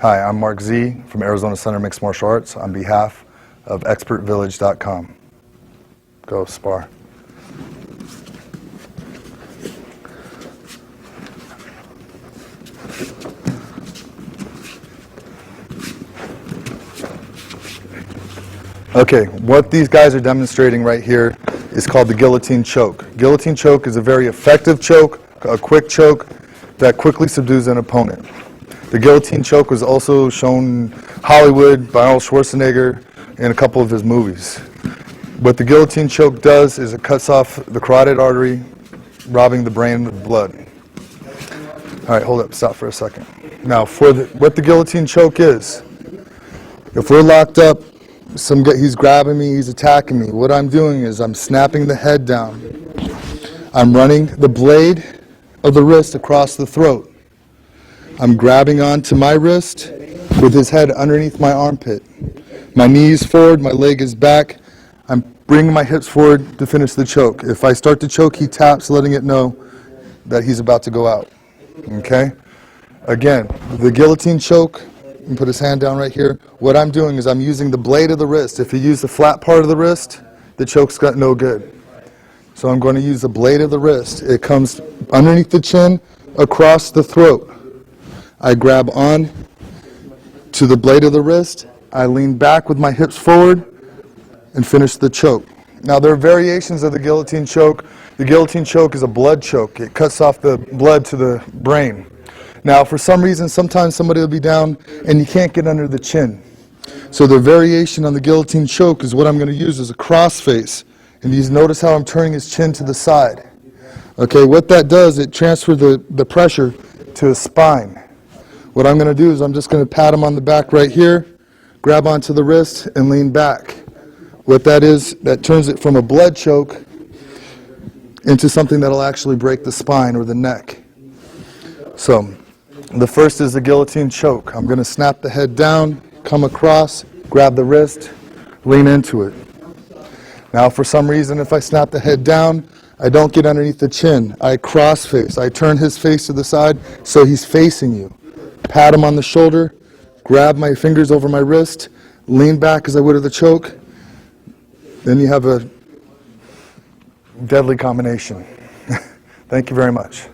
Hi, I'm Mark Z from Arizona Center Mixed Martial Arts on behalf of ExpertVillage.com. Go spar. Okay, what these guys are demonstrating right here is called the guillotine choke. Guillotine choke is a very effective choke, a quick choke that quickly subdues an opponent. The guillotine choke was also shown in Hollywood by Arnold Schwarzenegger in a couple of his movies. What the guillotine choke does is it cuts off the carotid artery, robbing the brain of blood. All right, hold up, stop for a second. Now, what the guillotine choke is, if we're locked up, he's grabbing me, he's attacking me. What I'm doing is I'm snapping the head down. I'm running the blade of the wrist across the throat. I'm grabbing onto my wrist with his head underneath my armpit. My knee is forward, my leg is back. I'm bringing my hips forward to finish the choke. If I start to choke, he taps, letting it know that he's about to go out. Okay? Again, the guillotine choke, you can put his hand down right here. What I'm doing is I'm using the blade of the wrist. If you use the flat part of the wrist, the choke's got no good. So I'm going to use the blade of the wrist. It comes underneath the chin, across the throat. I grab on to the blade of the wrist. I lean back with my hips forward and finish the choke. Now, there are variations of the guillotine choke. The guillotine choke is a blood choke. It cuts off the blood to the brain. Now, for some reason, sometimes somebody will be down and you can't get under the chin. So the variation on the guillotine choke is what I'm going to use as a crossface. And you notice how I'm turning his chin to the side. Okay, what that does, it transfers the pressure to his spine. What I'm going to do is I'm just going to pat him on the back right here, grab onto the wrist, and lean back. What that is, that turns it from a blood choke into something that will actually break the spine or the neck. So, the first is the guillotine choke. I'm going to snap the head down, come across, grab the wrist, lean into it. Now, for some reason, if I snap the head down, I don't get underneath the chin. I cross face. I turn his face to the side so he's facing you. Pat him on the shoulder, grab my fingers over my wrist, lean back as I would at the choke. Then you have a deadly combination. Thank you very much.